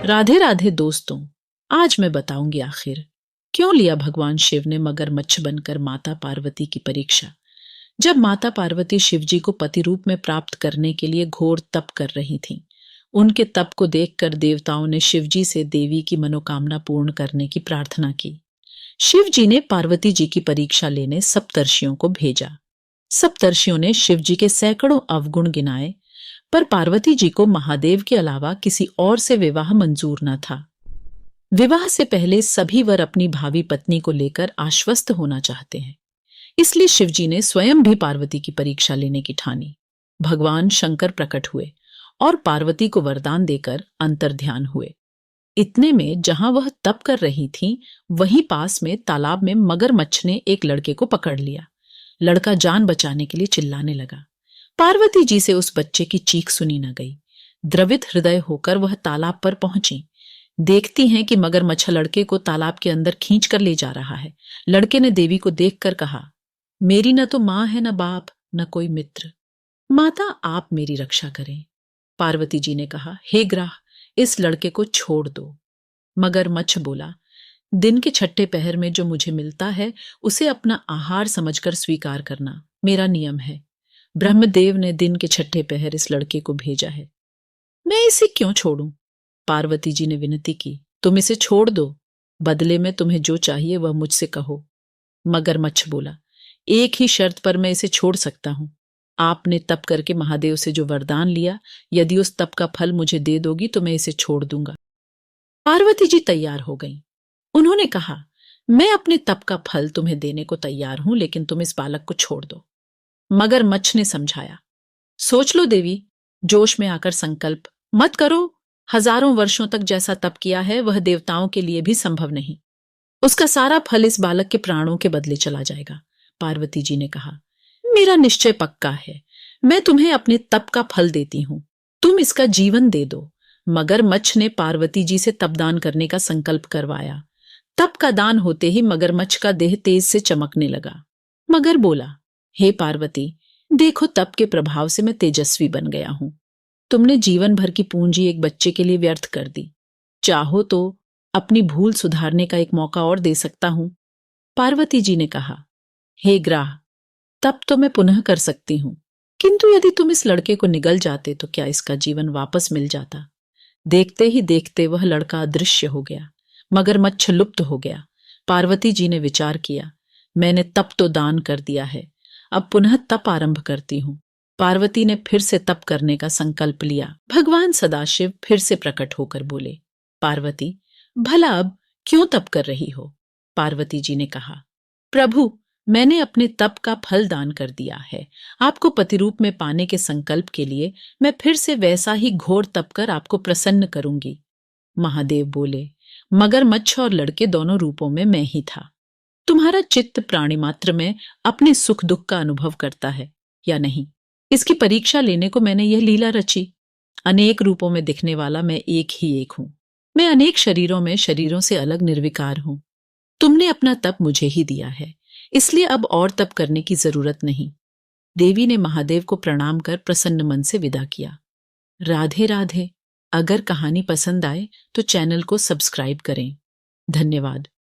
राधे राधे दोस्तों। आज मैं बताऊंगी आखिर क्यों लिया भगवान शिव ने मगरमच्छ बनकर माता पार्वती की परीक्षा। जब माता पार्वती शिवजी को पति रूप में प्राप्त करने के लिए घोर तप कर रही थीं, उनके तप को देखकर देवताओं ने शिवजी से देवी की मनोकामना पूर्ण करने की प्रार्थना की। शिवजी ने पार्वती जी की परीक्षा लेने सप्तर्षियों को भेजा। सप्तर्षियों ने शिवजी के सैकड़ों अवगुण गिनाए, पर पार्वती जी को महादेव के अलावा किसी और से विवाह मंजूर न था। विवाह से पहले सभी वर अपनी भावी पत्नी को लेकर आश्वस्त होना चाहते हैं, इसलिए शिवजी ने स्वयं भी पार्वती की परीक्षा लेने की ठानी। भगवान शंकर प्रकट हुए और पार्वती को वरदान देकर अंतर्ध्यान हुए। इतने में जहां वह तप कर रही थीं, वहीं पास में तालाब में मगरमच्छ ने एक लड़के को पकड़ लिया। लड़का जान बचाने के लिए चिल्लाने लगा। पार्वती जी से उस बच्चे की चीख सुनी न गई। द्रवित हृदय होकर वह तालाब पर पहुंची। देखती हैं कि मगरमच्छ लड़के को तालाब के अंदर खींच कर ले जा रहा है। लड़के ने देवी को देखकर कहा, मेरी न तो मां है, न बाप, न कोई मित्र। माता, आप मेरी रक्षा करें। पार्वती जी ने कहा, हे ग्राह, इस लड़के को छोड़ दो। मगरमच्छ बोला, दिन के छठे पहर में जो मुझे मिलता है उसे अपना आहार समझकर स्वीकार करना मेरा नियम है। ब्रह्मदेव ने दिन के छठे पहर इस लड़के को भेजा है, मैं इसे क्यों छोड़ूं? पार्वती जी ने विनती की, तुम इसे छोड़ दो, बदले में तुम्हें जो चाहिए वह मुझसे कहो। मगरमच्छ बोला, एक ही शर्त पर मैं इसे छोड़ सकता हूं। आपने तप करके महादेव से जो वरदान लिया, यदि उस तप का फल मुझे दे दोगी तो मैं इसे छोड़ दूंगा। पार्वती जी तैयार हो गईं। उन्होंने कहा, मैं अपने तप का फल तुम्हें देने को तैयार हूं, लेकिन तुम इस बालक को छोड़ दो। मगरमच्छ ने समझाया, सोच लो देवी, जोश में आकर संकल्प मत करो। हजारों वर्षों तक जैसा तप किया है वह देवताओं के लिए भी संभव नहीं। उसका सारा फल इस बालक के प्राणों के बदले चला जाएगा। पार्वती जी ने कहा, मेरा निश्चय पक्का है, मैं तुम्हें अपने तप का फल देती हूं, तुम इसका जीवन दे दो। मगरमच्छ ने पार्वती जी से तपदान करने का संकल्प करवाया। तप का दान होते ही मगरमच्छ का देह तेज से चमकने लगा। मगर बोला, हे पार्वती, देखो तप के प्रभाव से मैं तेजस्वी बन गया हूं। तुमने जीवन भर की पूंजी एक बच्चे के लिए व्यर्थ कर दी। चाहो तो अपनी भूल सुधारने का एक मौका और दे सकता हूं। पार्वती जी ने कहा, हे ग्राह, तप तो मैं पुनः कर सकती हूं, किंतु यदि तुम इस लड़के को निगल जाते तो क्या इसका जीवन वापस मिल जाता? देखते ही देखते वह लड़का अदृश्य हो गया। मगरमच्छ लुप्त हो गया। पार्वती जी ने विचार किया, मैंने तप तो दान कर दिया है, अब पुनः तप आरंभ करती हूं। पार्वती ने फिर से तप करने का संकल्प लिया। भगवान सदाशिव फिर से प्रकट होकर बोले, पार्वती, भला अब क्यों तप कर रही हो? पार्वती जी ने कहा, प्रभु, मैंने अपने तप का फल दान कर दिया है। आपको पतिरूप में पाने के संकल्प के लिए मैं फिर से वैसा ही घोर तप कर आपको प्रसन्न करूंगी। महादेव बोले, मगरमच्छ और लड़के दोनों रूपों में मैं ही था। तुम्हारा चित्त प्राणी मात्र में अपने सुख दुख का अनुभव करता है या नहीं, इसकी परीक्षा लेने को मैंने यह लीला रची। अनेक रूपों में दिखने वाला मैं एक ही एक हूं। मैं अनेक शरीरों में शरीरों से अलग निर्विकार हूं। तुमने अपना तप मुझे ही दिया है, इसलिए अब और तप करने की जरूरत नहीं। देवी ने महादेव को प्रणाम कर प्रसन्न मन से विदा किया। राधे राधे। अगर कहानी पसंद आए तो चैनल को सब्सक्राइब करें। धन्यवाद।